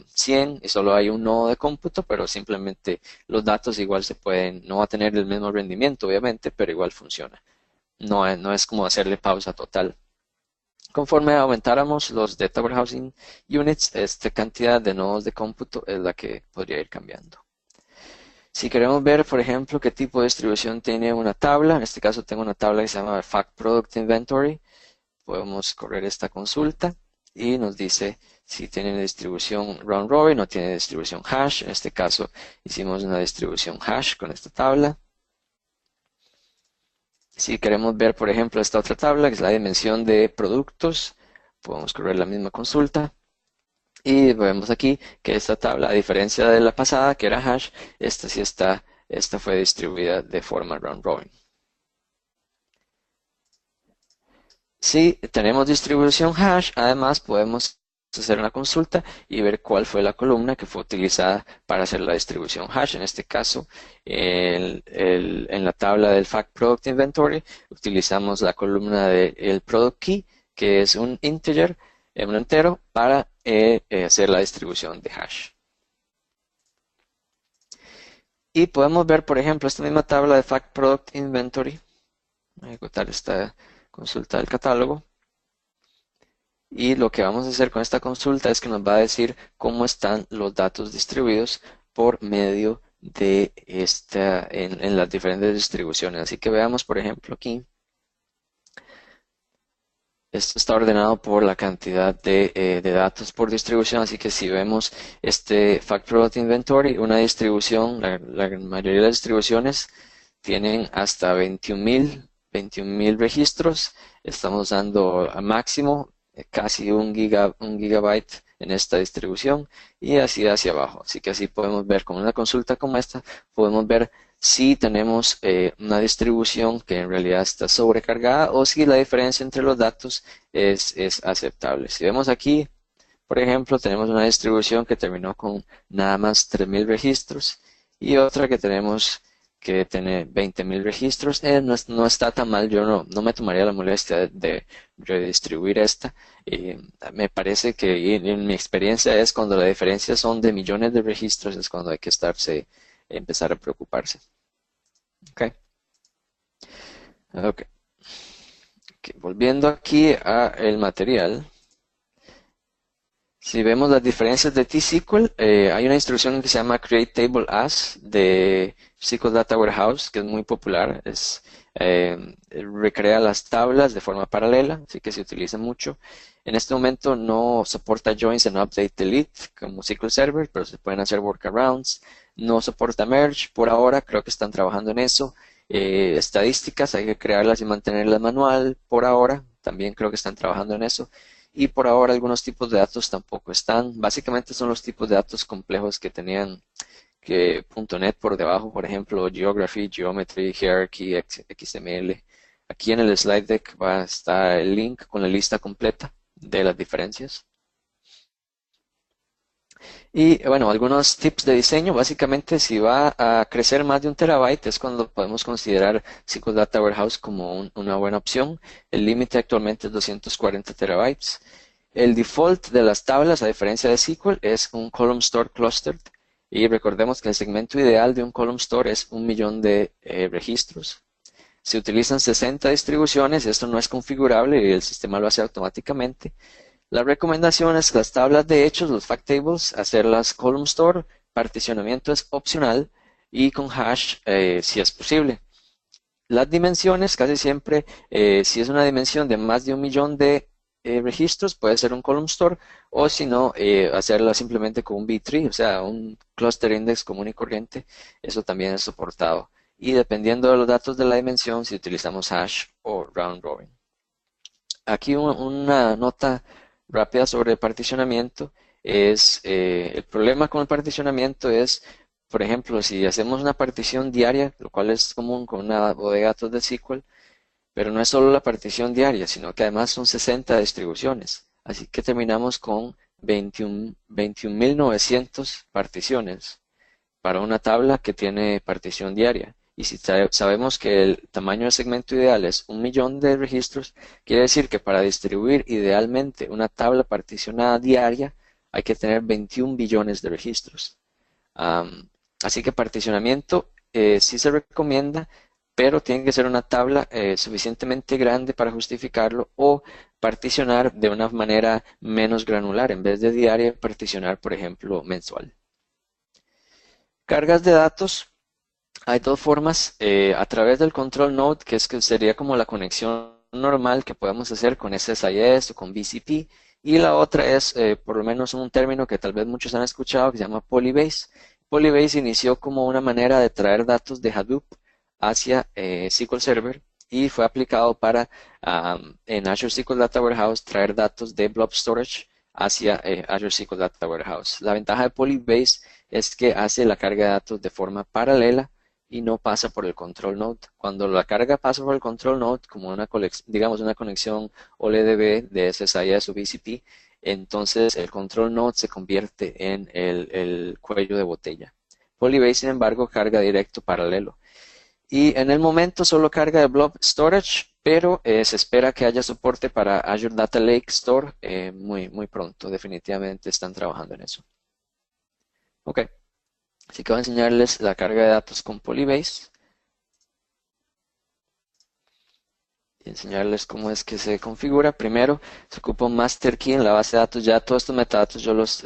[SPEAKER 2] 100 y solo hay un nodo de cómputo, pero simplemente los datos igual se pueden, no va a tener el mismo rendimiento obviamente, pero igual funciona. No es como hacerle pausa total. Conforme aumentáramos los Data Warehousing Units, esta cantidad de nodos de cómputo es la que podría ir cambiando. Si queremos ver, por ejemplo, qué tipo de distribución tiene una tabla, en este caso tengo una tabla que se llama Fact Product Inventory, podemos correr esta consulta y nos dice si tiene distribución round robin o tiene distribución hash. En este caso hicimos una distribución hash con esta tabla. Si queremos ver, por ejemplo, esta otra tabla, que es la dimensión de productos, podemos correr la misma consulta. Y vemos aquí que esta tabla, a diferencia de la pasada, que era hash, esta fue distribuida de forma round robin. Si tenemos distribución hash, además podemos hacer una consulta y ver cuál fue la columna que fue utilizada para hacer la distribución hash. En este caso, en la tabla del Fact Product Inventory, utilizamos la columna del Product Key, que es un integer, un entero, para hacer la distribución de hash. Y podemos ver, por ejemplo, esta misma tabla de Fact Product Inventory. Voy a ejecutar esta consulta del catálogo. Y lo que vamos a hacer con esta consulta es que nos va a decir cómo están los datos distribuidos por medio de en las diferentes distribuciones. Así que veamos, por ejemplo, aquí. Esto está ordenado por la cantidad de datos por distribución, así que si vemos este Fact Product Inventory, una distribución, la mayoría de las distribuciones tienen hasta 21.000 registros. Estamos dando a máximo casi un gigabyte en esta distribución y así hacia abajo. Así que así podemos ver con una consulta como esta, podemos ver si tenemos una distribución que en realidad está sobrecargada o si la diferencia entre los datos es aceptable. Si vemos aquí, por ejemplo, tenemos una distribución que terminó con nada más 3.000 registros y otra que tenemos que tiene 20.000 registros. No está tan mal, yo no me tomaría la molestia de redistribuir esta. Me parece que en mi experiencia es cuando la diferencia son de millones de registros, es cuando hay que empezar a preocuparse. Ok, ok. Ok, volviendo aquí a el material. Si vemos las diferencias de T-SQL, hay una instrucción que se llama Create Table As de SQL Data Warehouse, que es muy popular. Recrea las tablas de forma paralela, así que se utiliza mucho. En este momento no soporta joins en update delete como SQL Server, pero se pueden hacer workarounds. No soporta merge por ahora, creo que están trabajando en eso. Estadísticas, hay que crearlas y mantenerlas manual por ahora, también creo que están trabajando en eso. Y por ahora algunos tipos de datos tampoco están. Básicamente son los tipos de datos complejos que tenían que .NET por debajo, por ejemplo, Geography, Geometry, Hierarchy, XML. Aquí en el slide deck va a estar el link con la lista completa de las diferencias. Y bueno, algunos tips de diseño. Básicamente, si va a crecer más de 1 TB es cuando podemos considerar SQL Data Warehouse como una buena opción. El límite actualmente es 240 TB. El default de las tablas, a diferencia de SQL, es un column store clustered. Y recordemos que el segmento ideal de un column store es 1 millón de registros. Se utilizan 60 distribuciones, esto no es configurable y el sistema lo hace automáticamente. La recomendación es que las tablas de hechos, los fact tables, hacerlas column store, particionamiento es opcional y con hash si es posible. Las dimensiones, casi siempre, si es una dimensión de más de 1 millón de registros, puede ser un column store, o si no, hacerla simplemente con un B-tree, o sea, un cluster index común y corriente, eso también es soportado. Y dependiendo de los datos de la dimensión, si utilizamos hash o round robin. Aquí una nota rápida sobre el particionamiento es, el problema con el particionamiento es, por ejemplo, si hacemos una partición diaria, lo cual es común con una bodega de datos de SQL, pero no es solo la partición diaria, sino que además son 60 distribuciones. Así que terminamos con 21.900 particiones para una tabla que tiene partición diaria. Y si sabemos que el tamaño del segmento ideal es 1 millón de registros, quiere decir que para distribuir idealmente una tabla particionada diaria hay que tener 21 billones de registros. Así que particionamiento sí se recomienda, pero tiene que ser una tabla suficientemente grande para justificarlo o particionar de una manera menos granular. En vez de diaria, particionar, por ejemplo, mensual. Cargas de datos. Hay dos formas, a través del control node, que sería como la conexión normal que podemos hacer con SSIS o con BCP, y la otra es, por lo menos un término que tal vez muchos han escuchado, que se llama Polybase. Polybase inició como una manera de traer datos de Hadoop hacia SQL Server y fue aplicado para, en Azure SQL Data Warehouse, traer datos de Blob Storage hacia Azure SQL Data Warehouse. La ventaja de Polybase es que hace la carga de datos de forma paralela y no pasa por el control node. Cuando la carga pasa por el control node, como digamos una conexión OLEDB de SSIS o BCP, entonces el control node se convierte en el cuello de botella. Polybase, sin embargo, carga directo paralelo. Y en el momento solo carga de Blob Storage, pero se espera que haya soporte para Azure Data Lake Store muy pronto. Definitivamente están trabajando en eso. Ok. Así que voy a enseñarles la carga de datos con Polybase y enseñarles cómo es que se configura. Primero se ocupa un master key en la base de datos. Ya todos estos metadatos yo los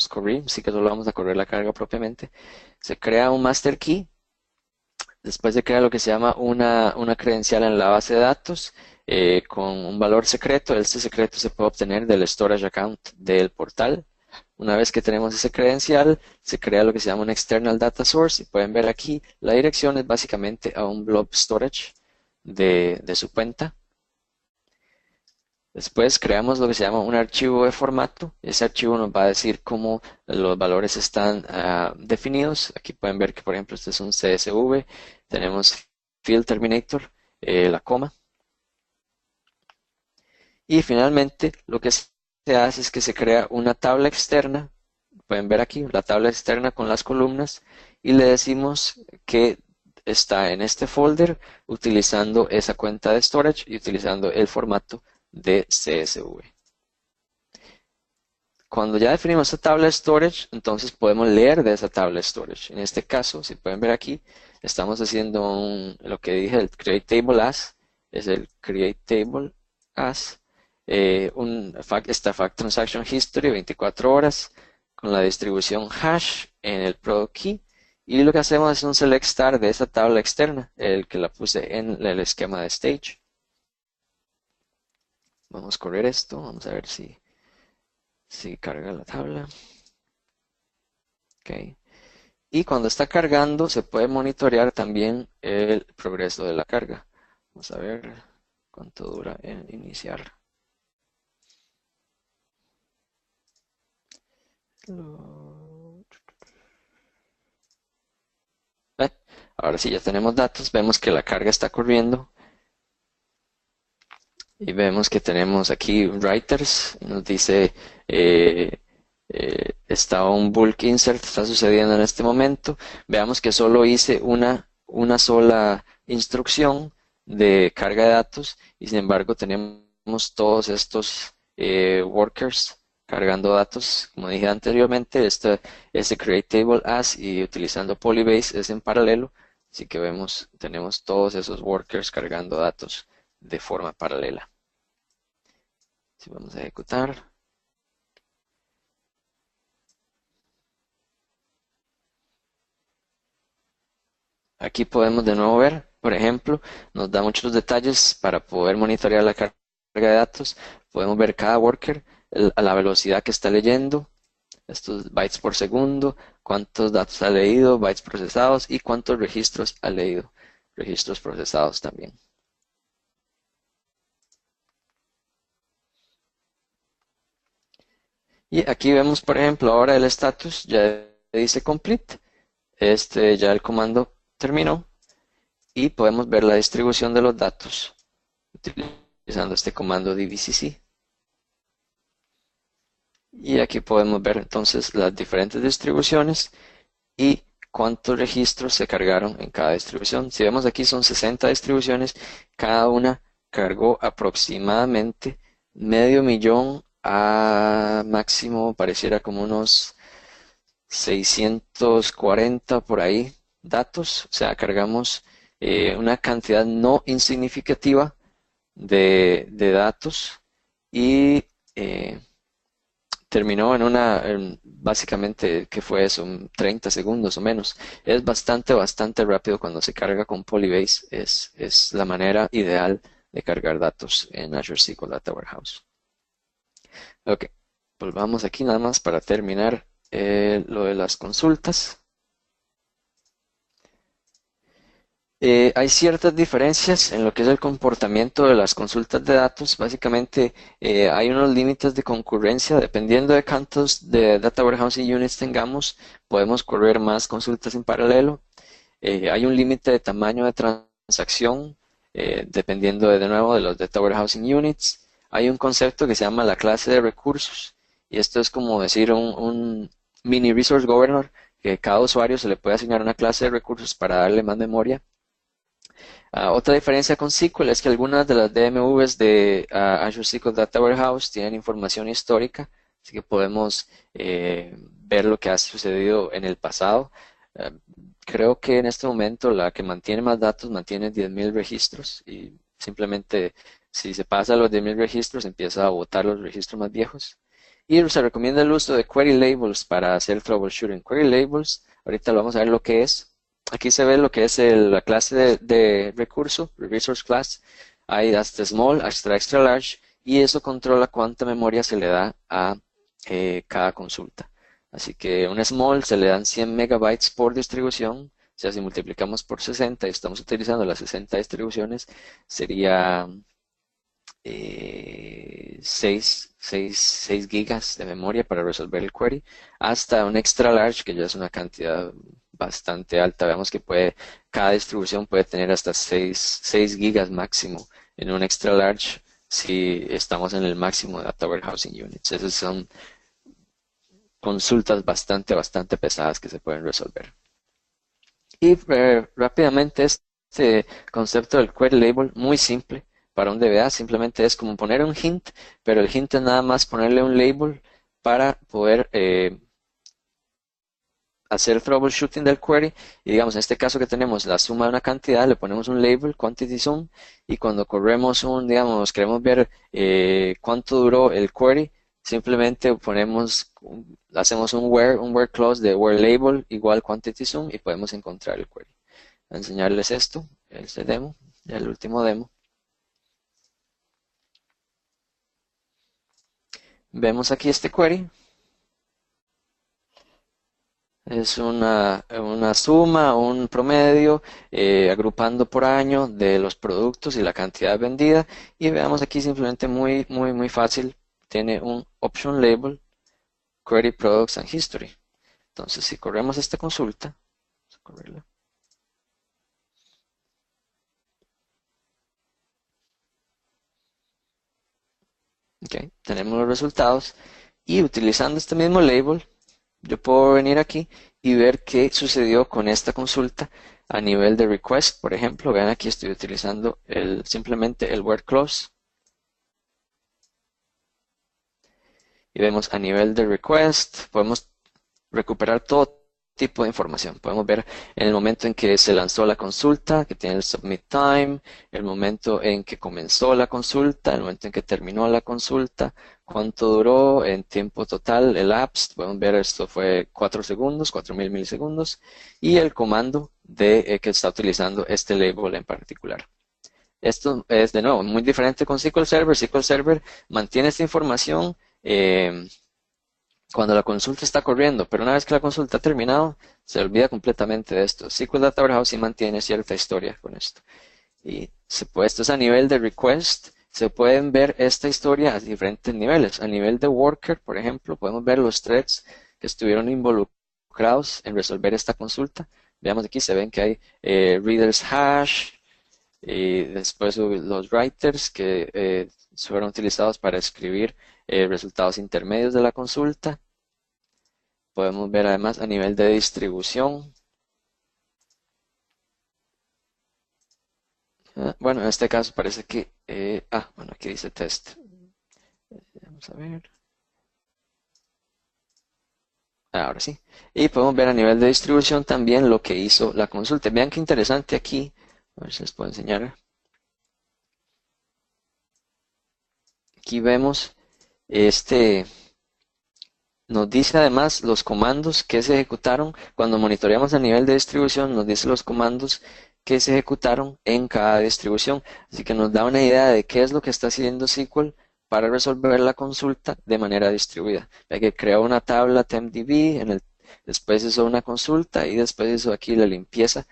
[SPEAKER 2] corrí, así que solo vamos a correr la carga propiamente. Se crea un master key. Después se crea lo que se llama una credencial en la base de datos con un valor secreto. Este secreto se puede obtener del storage account del portal. Una vez que tenemos ese credencial, se crea lo que se llama un external data source y pueden ver aquí la dirección es básicamente a un blob storage de su cuenta. Después creamos lo que se llama un archivo de formato. Ese archivo nos va a decir cómo los valores están definidos. Aquí pueden ver que, por ejemplo, este es un CSV. Tenemos field terminator, la coma. Y finalmente, lo que se hace es que se crea una tabla externa. Pueden ver aquí la tabla externa con las columnas y le decimos que está en este folder utilizando esa cuenta de storage y utilizando el formato de CSV. Cuando ya definimos esta tabla de storage, entonces podemos leer de esa tabla de storage. En este caso, si pueden ver aquí, estamos haciendo lo que dije, el create table as, es el create table as, esta fact transaction history 24 horas con la distribución hash en el product key. Y lo que hacemos es un select star de esa tabla externa, el que la puse en el esquema de stage. Vamos a correr esto, vamos a ver si carga la tabla. Okay. Y cuando está cargando se puede monitorear también el progreso de la carga. Vamos a ver cuánto dura en iniciar. Ahora sí ya tenemos datos, vemos que la carga está corriendo y vemos que tenemos aquí writers, nos dice está un bulk insert, está sucediendo en este momento. Veamos que solo hice una sola instrucción de carga de datos y sin embargo tenemos todos estos workers cargando datos. Como dije anteriormente, este create table as y utilizando Polybase es en paralelo, así que tenemos todos esos workers cargando datos de forma paralela. Si vamos a ejecutar. Aquí podemos de nuevo ver, por ejemplo, nos da muchos detalles para poder monitorear la carga de datos. Podemos ver cada worker, a la velocidad que está leyendo, estos bytes por segundo, cuántos datos ha leído, bytes procesados y cuántos registros ha leído, registros procesados también. Y aquí vemos, por ejemplo, ahora el status ya dice complete. Ya el comando terminó y podemos ver la distribución de los datos utilizando este comando dvcc. Y aquí podemos ver entonces las diferentes distribuciones y cuántos registros se cargaron en cada distribución. Si vemos aquí son 60 distribuciones, cada una cargó aproximadamente medio millón a máximo pareciera como unos 640 por ahí datos, o sea, cargamos una cantidad no insignificativa de datos y terminó básicamente, ¿qué fue eso? 30 segundos o menos. Es bastante rápido cuando se carga con Polybase. Es la manera ideal de cargar datos en Azure SQL Data Warehouse. Ok, volvamos aquí nada más para terminar lo de las consultas. Hay ciertas diferencias en lo que es el comportamiento de las consultas de datos. Básicamente hay unos límites de concurrencia. Dependiendo de cuántos de Data Warehousing Units tengamos, podemos correr más consultas en paralelo. Hay un límite de tamaño de transacción, dependiendo de nuevo de los Data Warehousing Units. Hay un concepto que se llama la clase de recursos. Y esto es como decir un mini resource governor, que cada usuario se le puede asignar una clase de recursos para darle más memoria. Otra diferencia con SQL es que algunas de las DMVs de Azure SQL Data Warehouse tienen información histórica, así que podemos ver lo que ha sucedido en el pasado. Creo que en este momento la que mantiene más datos mantiene 10.000 registros y simplemente si se pasa a los 10.000 registros empieza a botar los registros más viejos. Y se recomienda el uso de query labels para hacer troubleshooting. Query labels, ahorita lo vamos a ver lo que es. Aquí se ve lo que es la clase de recurso, resource class. Hay hasta small, hasta extra large, y eso controla cuánta memoria se le da a cada consulta. Así que un small se le dan 100 megabytes por distribución. O sea, si multiplicamos por 60 y estamos utilizando las 60 distribuciones, sería 6 gigas de memoria para resolver el query, hasta un extra large, que ya es una cantidad bastante alta. Veamos que cada distribución puede tener hasta 6 gigas máximo en un extra large si estamos en el máximo de Data Warehousing Units. Esas son consultas bastante pesadas que se pueden resolver. Y rápidamente este concepto del query label, muy simple para un DBA, simplemente es como poner un hint, pero el hint es nada más ponerle un label para poder hacer troubleshooting del query y digamos en este caso que tenemos la suma de una cantidad, le ponemos un label, quantity sum, y cuando corremos digamos, queremos ver cuánto duró el query, simplemente hacemos un where clause de where label igual quantity sum y podemos encontrar el query. Voy a enseñarles esto, este demo, el último demo. Vemos aquí este query. Es una suma, un promedio, agrupando por año de los productos y la cantidad vendida. Y veamos aquí simplemente muy fácil. Tiene un option label, query products and history. Entonces, si corremos esta consulta, vamos a correrla. Ok, tenemos los resultados. Y utilizando este mismo label, yo puedo venir aquí y ver qué sucedió con esta consulta a nivel de request. Por ejemplo, vean aquí estoy utilizando simplemente el where clause. Y vemos a nivel de request, podemos recuperar todo tipo de información. Podemos ver en el momento en que se lanzó la consulta, que tiene el submit time, el momento en que comenzó la consulta, el momento en que terminó la consulta, cuánto duró en tiempo total, el apps. Podemos ver esto fue 4 segundos, 4000 milisegundos, y el comando que está utilizando este label en particular. Esto es de nuevo muy diferente con SQL Server. SQL Server mantiene esta información cuando la consulta está corriendo, pero una vez que la consulta ha terminado, se olvida completamente de esto. SQL Data Warehouse sí mantiene cierta historia con esto. Y esto es a nivel de request. Se pueden ver esta historia a diferentes niveles. A nivel de worker, por ejemplo, podemos ver los threads que estuvieron involucrados en resolver esta consulta. Veamos aquí, se ven que hay readers hash y después los writers que fueron utilizados para escribir resultados intermedios de la consulta. Podemos ver además a nivel de distribución. Bueno, en este caso parece que... bueno, aquí dice test. Vamos a ver. Ahora sí. Y podemos ver a nivel de distribución también lo que hizo la consulta. Vean qué interesante aquí. A ver si les puedo enseñar. Aquí vemos este... Nos dice además los comandos que se ejecutaron. Cuando monitoreamos a nivel de distribución, nos dice los comandos que se ejecutaron en cada distribución. Así que nos da una idea de qué es lo que está haciendo SQL para resolver la consulta de manera distribuida. Ya que creó una tabla TempDB, después hizo una consulta y después hizo aquí la limpieza,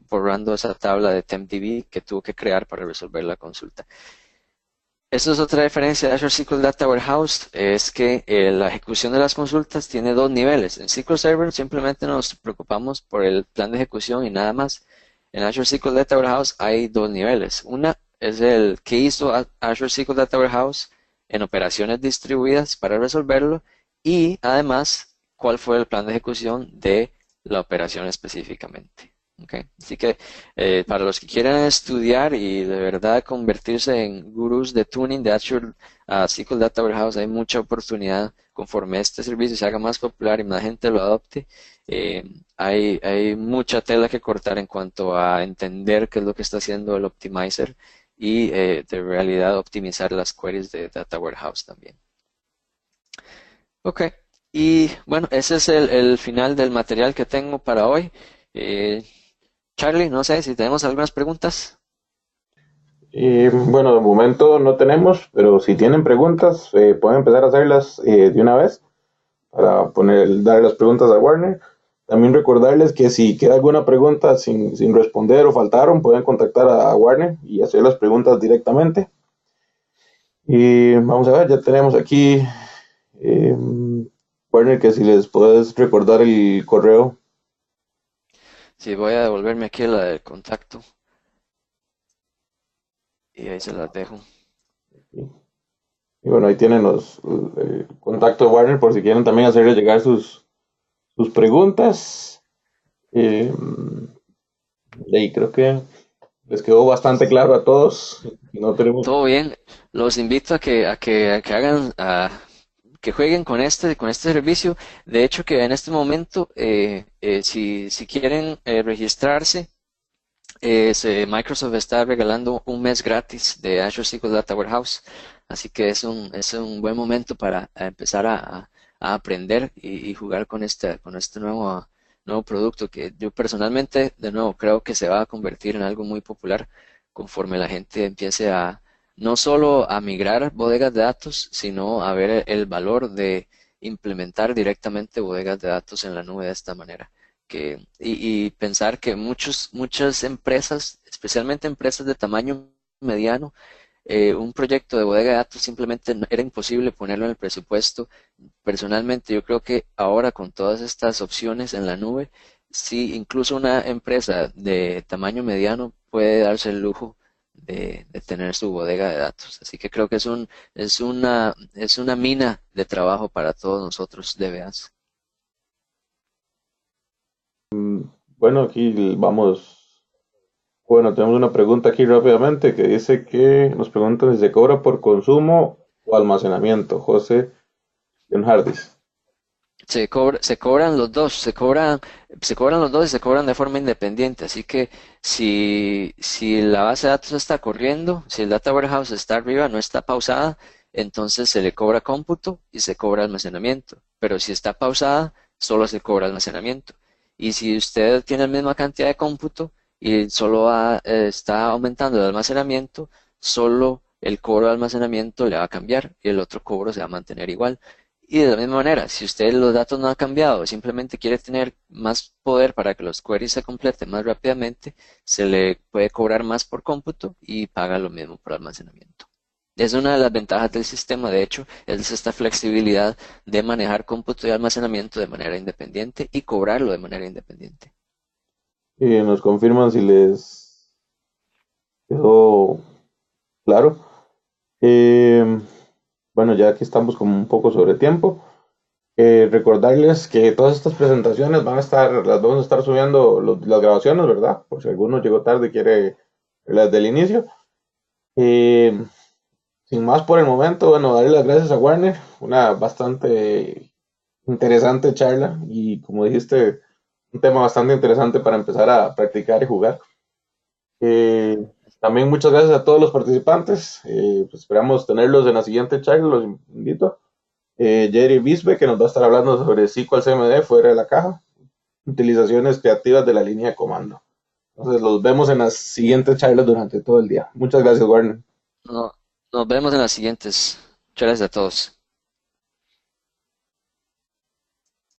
[SPEAKER 2] borrando esa tabla de TempDB que tuvo que crear para resolver la consulta. Esto es otra diferencia de Azure SQL Data Warehouse, es que la ejecución de las consultas tiene dos niveles. En SQL Server simplemente nos preocupamos por el plan de ejecución y nada más. En Azure SQL Data Warehouse hay dos niveles. Una es el que hizo Azure SQL Data Warehouse en operaciones distribuidas para resolverlo y además cuál fue el plan de ejecución de la operación específicamente. Okay. Así que para los que quieran estudiar y de verdad convertirse en gurús de tuning de Azure SQL Data Warehouse, hay mucha oportunidad conforme este servicio se haga más popular y más gente lo adopte. Hay mucha tela que cortar en cuanto a entender qué es lo que está haciendo el optimizer y de realidad optimizar las queries de Data Warehouse también. Ok, y bueno, ese es el final del material que tengo para hoy. Eh, Charlie, no sé si tenemos algunas preguntas.
[SPEAKER 1] Bueno, de momento no tenemos, pero si tienen preguntas, pueden empezar a hacerlas de una vez para dar las preguntas a Warner. También recordarles que si queda alguna pregunta sin responder o faltaron, pueden contactar a Warner y hacer las preguntas directamente. Y vamos a ver, ya tenemos aquí, eh, Warner, que si les puedes recordar el correo.
[SPEAKER 2] Sí, voy a devolverme aquí la del contacto y ahí se las dejo.
[SPEAKER 1] Y bueno, ahí tienen el contacto de Warner por si quieren también hacerle llegar sus preguntas. Eh, de ahí creo que les quedó bastante claro a todos. No tenemos.
[SPEAKER 2] Todo bien. Los invito a que hagan, que jueguen con este servicio. De hecho, que en este momento, si quieren registrarse, Microsoft está regalando un mes gratis de Azure SQL Data Warehouse. Así que es un buen momento para empezar a aprender y jugar con este nuevo producto que yo personalmente, de nuevo, creo que se va a convertir en algo muy popular conforme la gente empiece a no solo a migrar bodegas de datos, sino a ver el valor de implementar directamente bodegas de datos en la nube de esta manera. Y pensar que muchas empresas, especialmente empresas de tamaño mediano, un proyecto de bodega de datos simplemente era imposible ponerlo en el presupuesto. Personalmente, yo creo que ahora con todas estas opciones en la nube, sí, incluso una empresa de tamaño mediano puede darse el lujo de tener su bodega de datos. Así que creo que es una mina de trabajo para todos nosotros, DBAs.
[SPEAKER 1] Bueno, aquí vamos. Bueno, tenemos una pregunta aquí rápidamente que dice que nos preguntan si se cobra por consumo o almacenamiento. José John Hardis.
[SPEAKER 2] Se cobran los dos, se cobran los dos y se cobran de forma independiente. Así que si la base de datos está corriendo, si el data warehouse está arriba, no está pausada, entonces se le cobra cómputo y se cobra almacenamiento. Pero si está pausada, solo se cobra almacenamiento. Y si usted tiene la misma cantidad de cómputo y solo está aumentando el almacenamiento, solo el cobro de almacenamiento le va a cambiar y el otro cobro se va a mantener igual. Y de la misma manera, si usted los datos no han cambiado, simplemente quiere tener más poder para que los queries se completen más rápidamente, se le puede cobrar más por cómputo y paga lo mismo por almacenamiento. Es una de las ventajas del sistema, de hecho, es esta flexibilidad de manejar cómputo y almacenamiento de manera independiente y cobrarlo de manera independiente.
[SPEAKER 1] Y nos confirman si les quedó claro. Eh, bueno, ya que estamos como un poco sobre tiempo, recordarles que todas estas presentaciones las vamos a estar subiendo las grabaciones, ¿verdad? Por si alguno llegó tarde y quiere verlas del inicio. Eh, Sin más por el momento, bueno, darle las gracias a Warner, una bastante interesante charla y como dijiste, un tema bastante interesante para empezar a practicar y jugar. Eh, También muchas gracias a todos los participantes, pues esperamos tenerlos en la siguiente charla, los invito. Jerry Bisbe, que nos va a estar hablando sobre SQL CMD fuera de la caja, utilizaciones creativas de la línea de comando. Entonces los vemos en las siguientes charlas durante todo el día. Muchas gracias, Warner.
[SPEAKER 2] No- Nos vemos en las siguientes. Muchas gracias a todos.